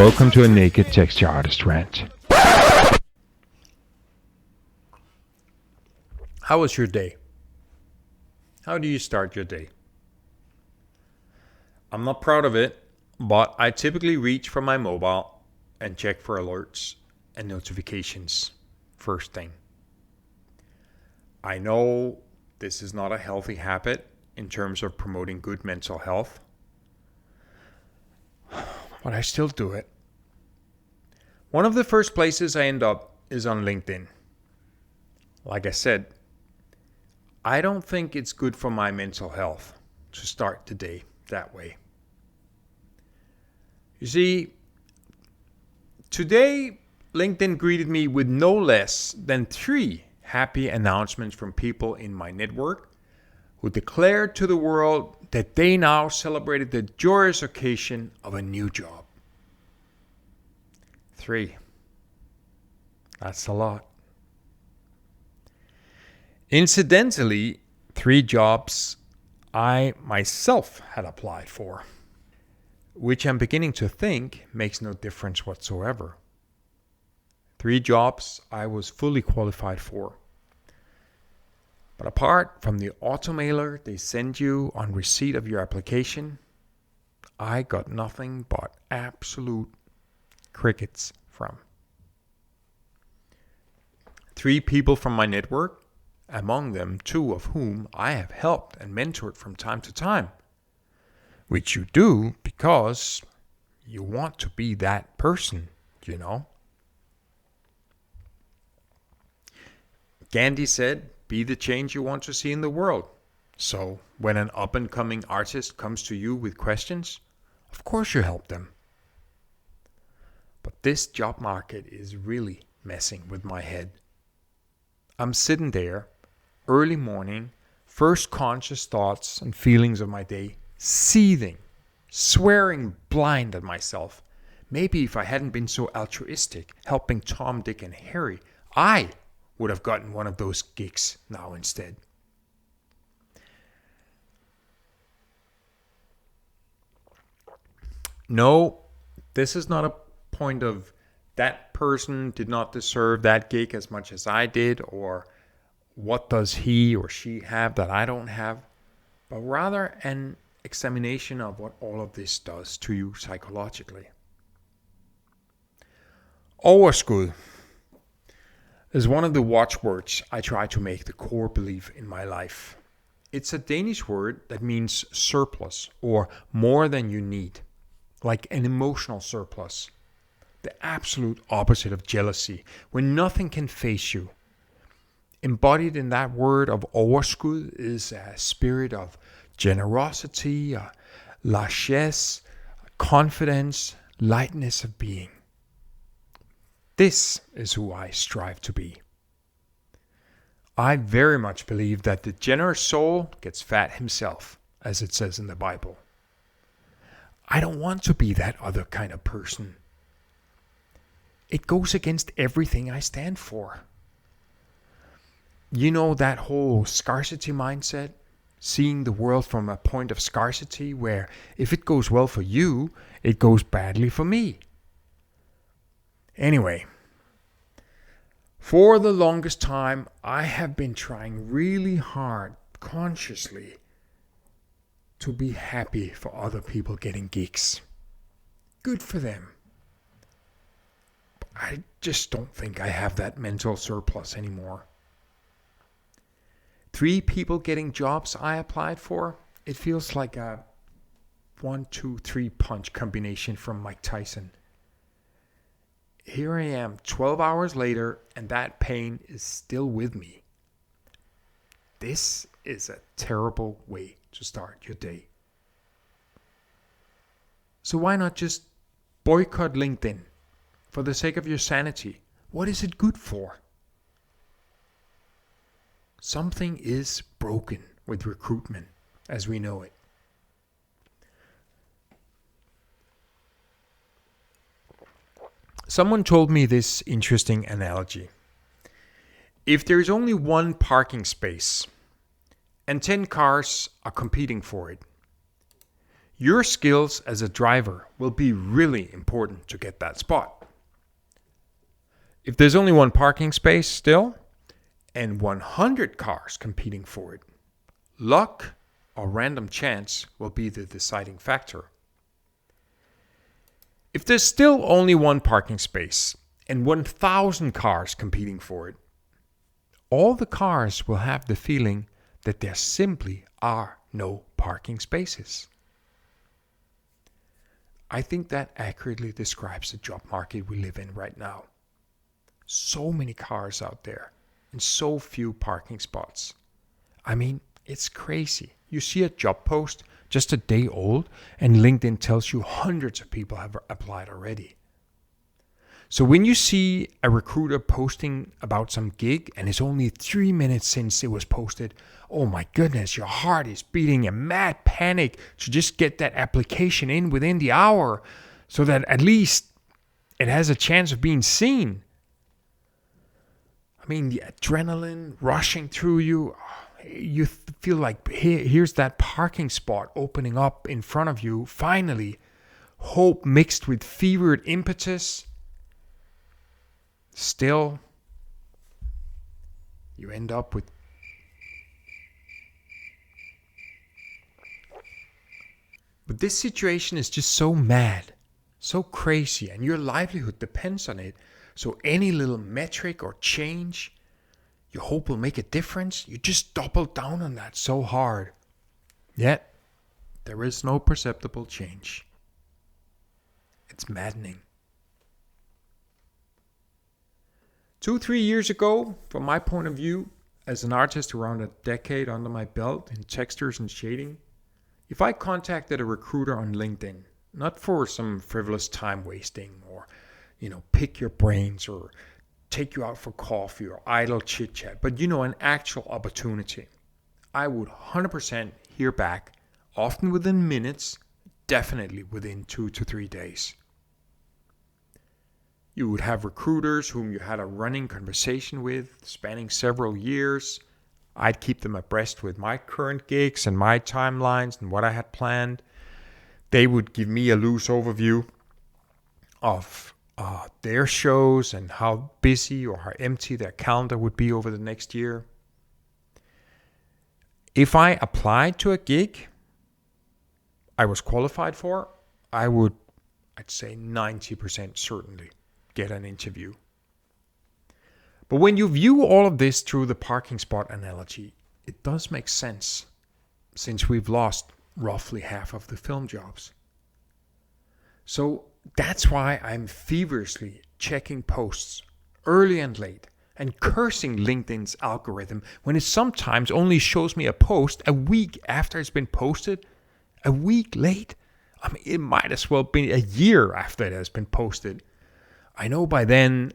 Welcome to a Naked Texture Artist Rant. How was your day? How do you start your day? I'm not proud of it, but I typically reach for my mobile and check for alerts and notifications first thing. I know this is not a healthy habit in terms of promoting good mental health, but I still do it. One of the first places I end up is on LinkedIn. Like I said, I don't think it's good for my mental health to start the day that way. You see, today LinkedIn greeted me with no less than 3 happy announcements from people in my network who declared to the world that they now celebrated the joyous occasion of a new job. 3. That's a lot. Incidentally, 3 jobs I myself had applied for, which I'm beginning to think makes no difference whatsoever. 3 jobs I was fully qualified for. But apart from the automailer they send you on receipt of your application, I got nothing but absolute crickets from. 3 people from my network, among them 2 of whom I have helped and mentored from time to time, which you do because you want to be that person, you know. Gandhi said, be the change you want to see in the world. So when an up-and-coming artist comes to you with questions, of course you help them. But this job market is really messing with my head. I'm sitting there, early morning, first conscious thoughts and feelings of my day, seething, swearing blind at myself. Maybe if I hadn't been so altruistic, helping Tom, Dick, and Harry, I would have gotten one of those gigs now instead. No, this is not a point of that person did not deserve that gig as much as I did, or what does he or she have that I don't have, but rather an examination of what all of this does to you psychologically. Overskud is one of the watchwords I try to make the core belief in my life. It's a Danish word that means surplus or more than you need, like an emotional surplus. The absolute opposite of jealousy, when nothing can face you. Embodied in that word of overskud is a spirit of generosity, largesse, confidence, lightness of being. This is who I strive to be. I very much believe that the generous soul gets fat himself, as it says in the Bible. I don't want to be that other kind of person. It goes against everything I stand for. You know that whole scarcity mindset? Seeing the world from a point of scarcity where if it goes well for you, it goes badly for me. Anyway, for the longest time, I have been trying really hard, consciously, to be happy for other people getting gigs. Good for them. I just don't think I have that mental surplus anymore. 3 people getting jobs I applied for, it feels like a 1-2-3 punch combination from Mike Tyson. Here I am 12 hours later and that pain is still with me. This is a terrible way to start your day. So why not just boycott LinkedIn? For the sake of your sanity, what is it good for? Something is broken with recruitment as we know it. Someone told me this interesting analogy. If there is only one parking space and 10 cars are competing for it, Your skills as a driver will be really important to get that spot. If there's only one parking space still, and 100 cars competing for it, luck or random chance will be the deciding factor. If there's still only one parking space and 1,000 cars competing for it, all the cars will have the feeling that there simply are no parking spaces. I think that accurately describes the job market we live in right now. So many cars out there and so few parking spots. I mean, it's crazy. You see a job post just a day old and LinkedIn tells you hundreds of people have applied already. So when you see a recruiter posting about some gig and it's only 3 minutes since it was posted, oh my goodness, your heart is beating a mad panic to just get that application in within the hour so that at least it has a chance of being seen. I mean, the adrenaline rushing through you, you feel like here's that parking spot opening up in front of you. Finally, hope mixed with fevered impetus. Still, you end up with But this situation is just so mad, so crazy, and your livelihood depends on it. So any little metric or change you hope will make a difference, you just double down on that so hard. Yet, there is no perceptible change. It's maddening. 2-3 years ago, from my point of view, as an artist around a decade under my belt in textures and shading, if I contacted a recruiter on LinkedIn, not for some frivolous time wasting or, pick your brains or take you out for coffee or idle chit chat, but an actual opportunity, I would 100% hear back, often within minutes, definitely within 2 to 3 days. You would have recruiters whom you had a running conversation with, spanning several years. I'd keep them abreast with my current gigs and my timelines and what I had planned. They would give me a loose overview of their shows and how busy or how empty their calendar would be over the next year. If I applied to a gig I was qualified for, I'd say 90% certainly get an interview. But when you view all of this through the parking spot analogy, it does make sense, since we've lost roughly half of the film jobs. So that's why I'm feverishly checking posts early and late and cursing LinkedIn's algorithm when it sometimes only shows me a post a week after it's been posted. A week late? I mean, it might as well be a year after it has been posted. I know by then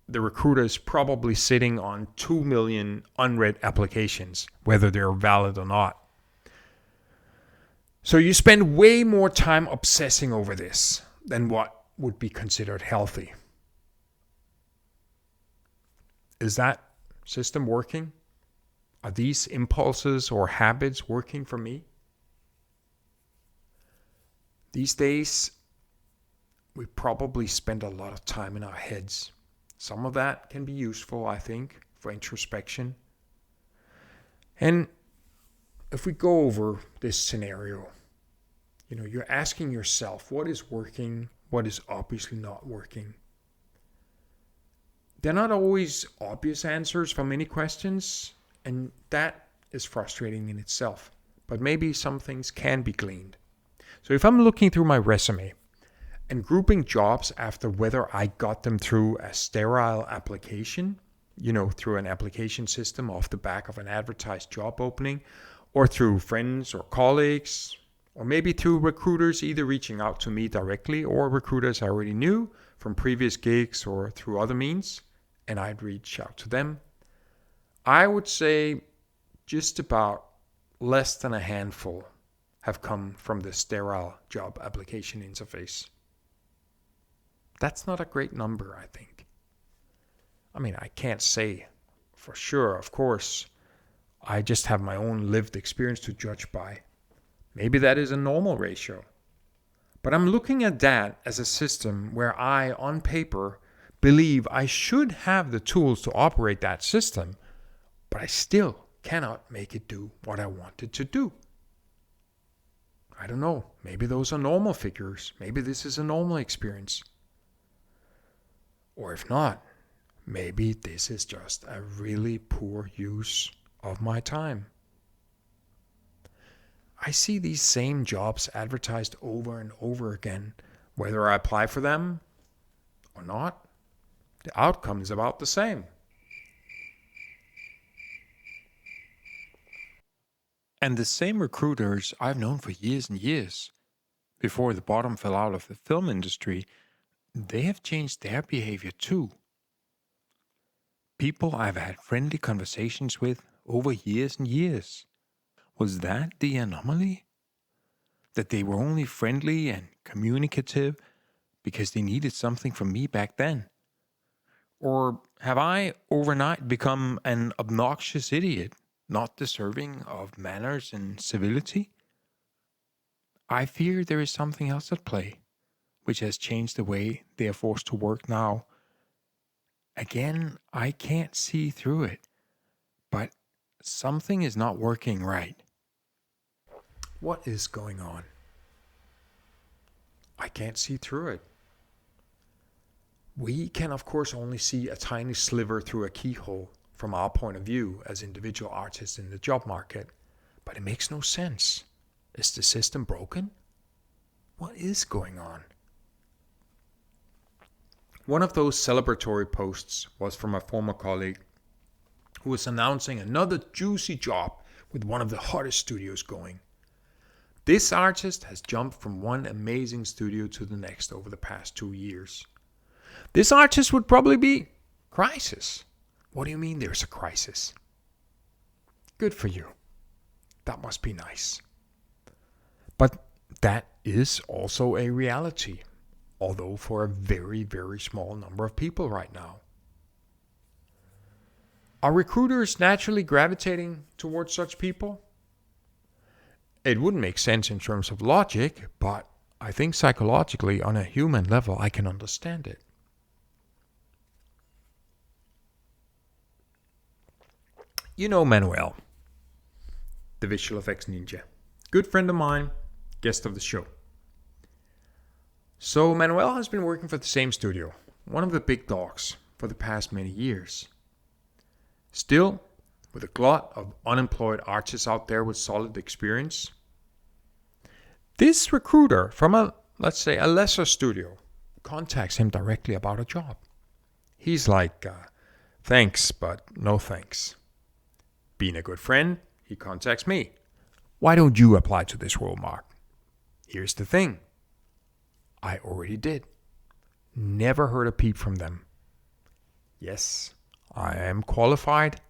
the recruiter is probably sitting on 2 million unread applications, whether they're valid or not. So you spend way more time obsessing over this than what would be considered healthy. Is that system working? Are these impulses or habits working for me? These days, we probably spend a lot of time in our heads. Some of that can be useful, I think, for introspection. And if we go over this scenario, you're asking yourself, what is working? What is obviously not working? They're not always obvious answers for many questions, and that is frustrating in itself. But maybe some things can be gleaned. So if I'm looking through my resume and grouping jobs after whether I got them through a sterile application, through an application system off the back of an advertised job opening, or through friends or colleagues, or maybe through recruiters either reaching out to me directly or recruiters I already knew from previous gigs or through other means, and I'd reach out to them, I would say just about less than a handful have come from the sterile job application interface. That's not a great number, I think. I mean, I can't say for sure, of course. I just have my own lived experience to judge by. Maybe that is a normal ratio. But I'm looking at that as a system where I, on paper, believe I should have the tools to operate that system, but I still cannot make it do what I want it to do. I don't know. Maybe those are normal figures. Maybe this is a normal experience. Or if not, maybe this is just a really poor use of my time. I see these same jobs advertised over and over again, whether I apply for them or not. The outcome is about the same. And the same recruiters I've known for years and years, before the bottom fell out of the film industry, they have changed their behavior too. People I've had friendly conversations with over years and years. Was that the anomaly? That they were only friendly and communicative because they needed something from me back then? Or have I overnight become an obnoxious idiot, not deserving of manners and civility? I fear there is something else at play, which has changed the way they are forced to work now. Again, I can't see through it, but something is not working right. What is going on? I can't see through it. We can, of course, only see a tiny sliver through a keyhole from our point of view as individual artists in the job market, but it makes no sense. Is the system broken? What is going on? One of those celebratory posts was from a former colleague who was announcing another juicy job with one of the hottest studios going. This artist has jumped from one amazing studio to the next over the past 2 years. This artist would probably be crisis. What do you mean there's a crisis? Good for you. That must be nice. But that is also a reality, although for a very, very small number of people right now. Are recruiters naturally gravitating towards such people? It wouldn't make sense in terms of logic, but I think psychologically, on a human level, I can understand it. You know Manuel, the visual effects ninja. Good friend of mine, guest of the show. So Manuel has been working for the same studio, one of the big dogs, for the past many years. Still, with a glut of unemployed artists out there with solid experience, this recruiter from let's say a lesser studio contacts him directly about a job. He's like, thanks, but no thanks. Being a good friend, he contacts me. Why don't you apply to this role, Marque? Here's the thing. I already did. Never heard a peep from them. Yes, I am qualified.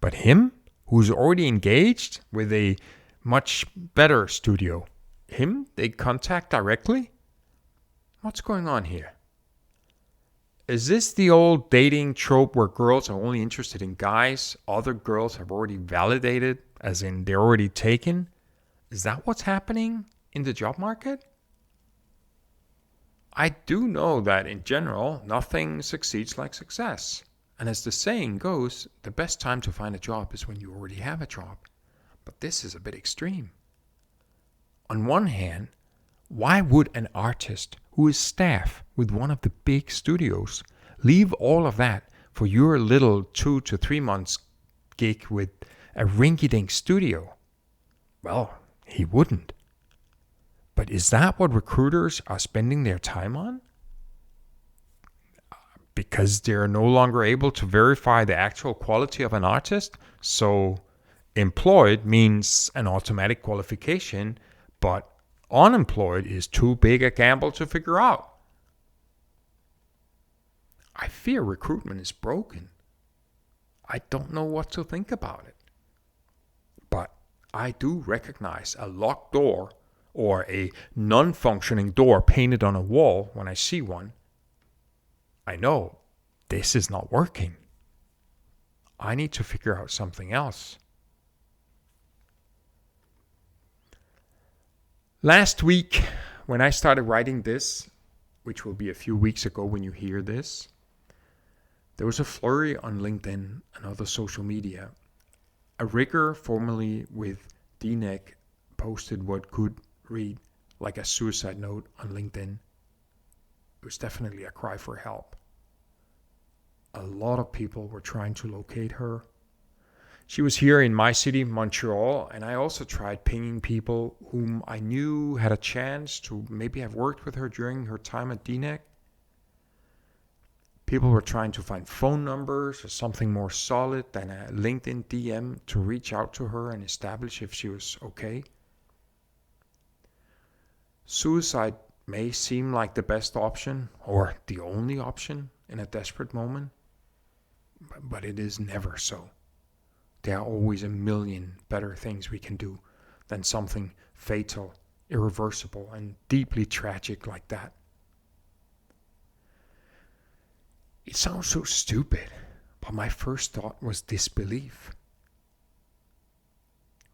But him, who's already engaged with a much better studio, him they contact directly? What's going on here? Is this the old dating trope where girls are only interested in guys other girls have already validated, as in they're already taken? Is that what's happening in the job market? I do know that in general, nothing succeeds like success. And as the saying goes, the best time to find a job is when you already have a job. But this is a bit extreme. On one hand, why would an artist who is staff with one of the big studios leave all of that for your little 2 to 3 months gig with a rinky-dink studio? Well, he wouldn't. But is that what recruiters are spending their time on? Because they're no longer able to verify the actual quality of an artist? So employed means an automatic qualification, but unemployed is too big a gamble to figure out. I fear recruitment is broken. I don't know what to think about it. But I do recognize a locked door or a non-functioning door painted on a wall when I see one. I know this is not working. I need to figure out something else. Last week, when I started writing this, which will be a few weeks ago when you hear this, there was a flurry on LinkedIn and other social media. A rigger formerly with DNEC posted what could read like a suicide note on LinkedIn. It was definitely a cry for help. A lot of people were trying to locate her. She was here in my city, Montreal, and I also tried pinging people whom I knew had a chance to maybe have worked with her during her time at DNEC. People were trying to find phone numbers or something more solid than a LinkedIn DM to reach out to her and establish if she was okay. Suicide may seem like the best option or the only option in a desperate moment, but it is never so. There are always a million better things we can do than something fatal, irreversible, and deeply tragic like that. It sounds so stupid, but my first thought was disbelief.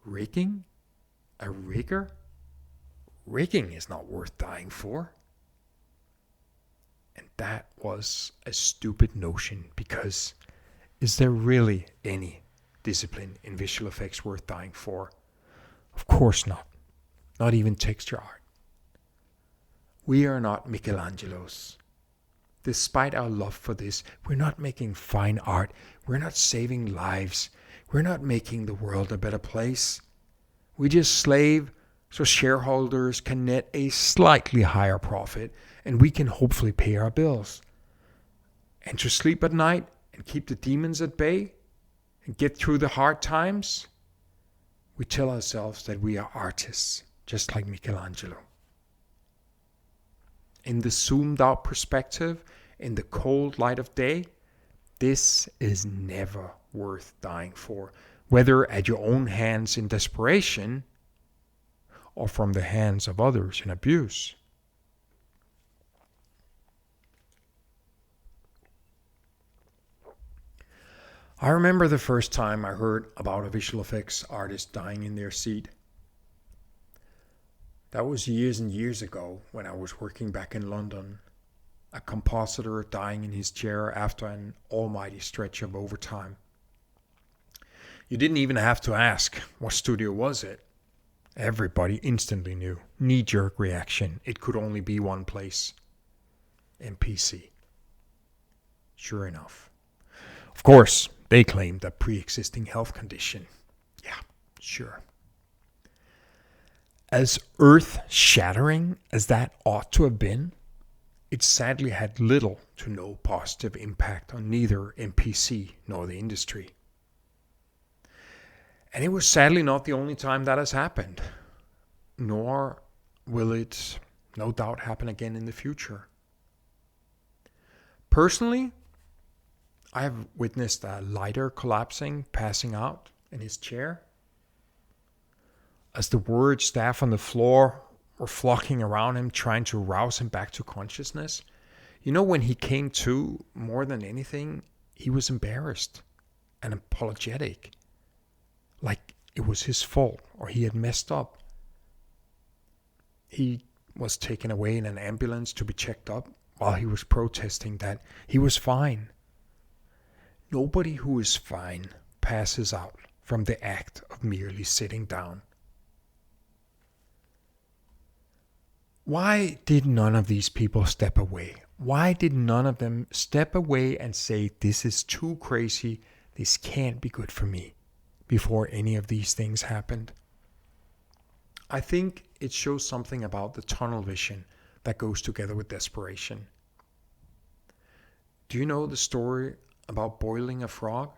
Rigging? A rigger? Rigging is not worth dying for. And that was a stupid notion, because is there really any discipline in visual effects worth dying for? Of course not. Not even texture art. We are not Michelangelos. Despite our love for this, we're not making fine art. We're not saving lives. We're not making the world a better place. We just slave so shareholders can net a slightly higher profit and we can hopefully pay our bills. And to sleep at night and keep the demons at bay and get through the hard times, we tell ourselves that we are artists, just like Michelangelo. In the zoomed out perspective, in the cold light of day, this is never worth dying for, whether at your own hands in desperation or from the hands of others in abuse. I remember the first time I heard about a visual effects artist dying in their seat. That was years and years ago when I was working back in London. A compositor dying in his chair after an almighty stretch of overtime. You didn't even have to ask, what studio was it? Everybody instantly knew. Knee-jerk reaction. It could only be one place. MPC. Sure enough. Of course, they claimed a pre-existing health condition. Yeah, sure. As earth-shattering as that ought to have been, it sadly had little to no positive impact on neither MPC nor the industry. And it was sadly not the only time that has happened, nor will it no doubt happen again in the future. Personally, I have witnessed a lighter collapsing, passing out in his chair. As the ward staff on the floor were flocking around him, trying to rouse him back to consciousness. You know, when he came to, more than anything, he was embarrassed and apologetic. Like it was his fault or he had messed up. He was taken away in an ambulance to be checked up while he was protesting that he was fine. Nobody who is fine passes out from the act of merely sitting down. Why did none of these people step away? Why did none of them step away and say, this is too crazy, this can't be good for me, before any of these things happened? I think it shows something about the tunnel vision that goes together with desperation. Do you know the story about boiling a frog?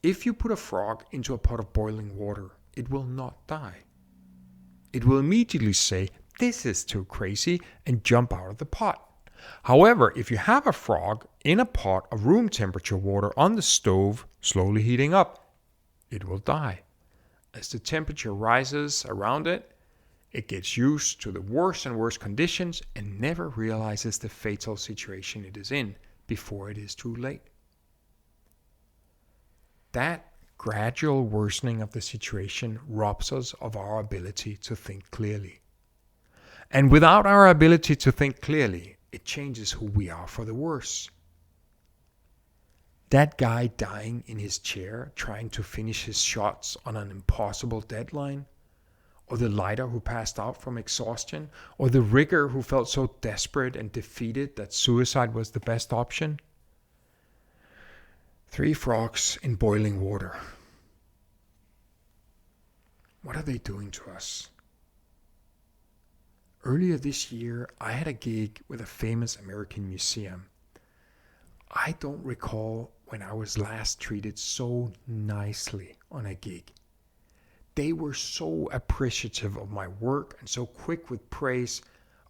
If you put a frog into a pot of boiling water, it will not die. It will immediately say, this is too crazy, and jump out of the pot. However, if you have a frog in a pot of room temperature water on the stove, slowly heating up, it will die. As the temperature rises around it, it gets used to the worse and worse conditions and never realizes the fatal situation it is in before it is too late. That gradual worsening of the situation robs us of our ability to think clearly. And without our ability to think clearly, it changes who we are for the worse. That guy dying in his chair trying to finish his shots on an impossible deadline, or the lighter who passed out from exhaustion, or the rigger who felt so desperate and defeated that suicide was the best option. 3 frogs in boiling water. What are they doing to us? Earlier this year, I had a gig with a famous American museum. I don't recall when I was last treated so nicely on a gig. They were so appreciative of my work and so quick with praise.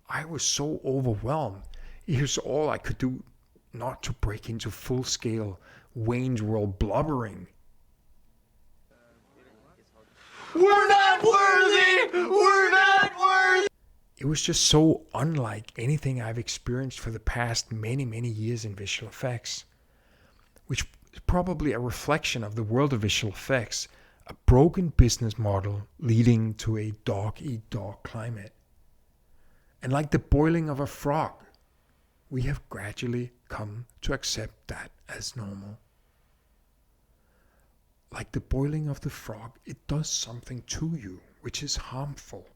I was so overwhelmed. Here's all I could do not to break into full-scale Wayne's World blubbering. We're not worthy! We're not worthy! It was just so unlike anything I've experienced for the past many years in visual effects, which is probably a reflection of the world of visual effects, a broken business model leading to a dog-eat-dog climate. And like the boiling of a frog, we have gradually come to accept that as normal. Like the boiling of the frog, it does something to you which is harmful,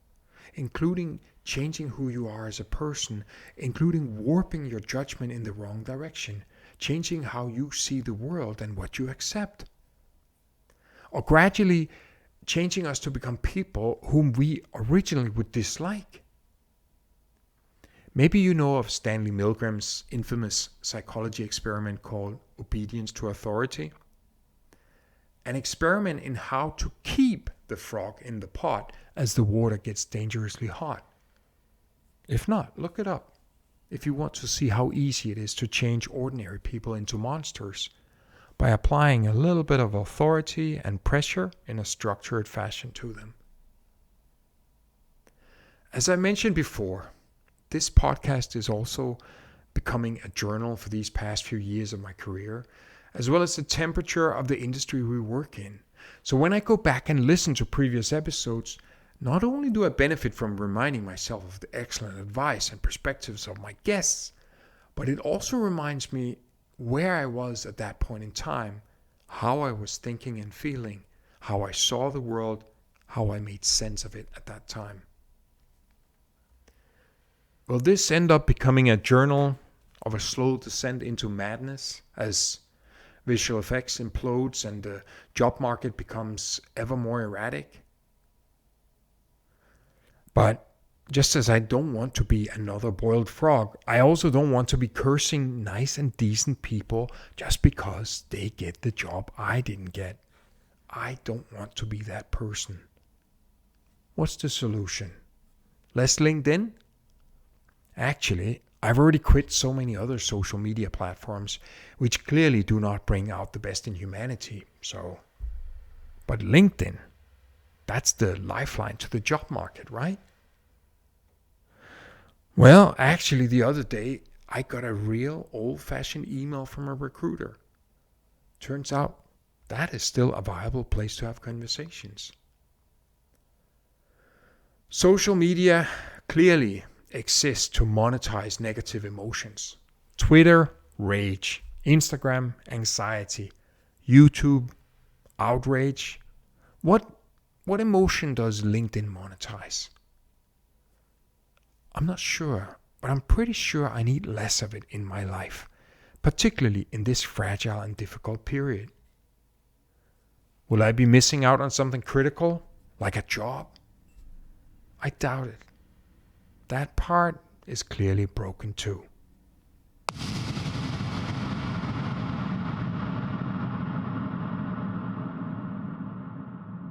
including changing who you are as a person, including warping your judgment in the wrong direction, changing how you see the world and what you accept, or gradually changing us to become people whom we originally would dislike. Maybe you know of Stanley Milgram's infamous psychology experiment called obedience to authority. An experiment in how to keep the frog in the pot as the water gets dangerously hot. If not, look it up if you want to see how easy it is to change ordinary people into monsters by applying a little bit of authority and pressure in a structured fashion to them. As I mentioned before, this podcast is also becoming a journal for these past few years of my career, as well as the temperature of the industry we work in. So when I go back and listen to previous episodes, not only do I benefit from reminding myself of the excellent advice and perspectives of my guests, but it also reminds me where I was at that point in time, how I was thinking and feeling, how I saw the world, how I made sense of it at that time. Will this end up becoming a journal of a slow descent into madness as visual effects implodes and the job market becomes ever more erratic? But just as I don't want to be another boiled frog, I also don't want to be cursing nice and decent people just because they get the job I didn't get. I don't want to be that person. What's the solution? Less LinkedIn? Actually, I've already quit so many other social media platforms which clearly do not bring out the best in humanity. But LinkedIn, that's the lifeline to the job market, right? Well, actually the other day I got a real old-fashioned email from a recruiter. Turns out that is still a viable place to have conversations. Social media clearly exists to monetize negative emotions. Twitter, rage. Instagram, anxiety. YouTube, outrage. What emotion does LinkedIn monetize? I'm not sure, but I'm pretty sure I need less of it in my life, particularly in this fragile and difficult period. Will I be missing out on something critical, like a job? I doubt it. That part is clearly broken too.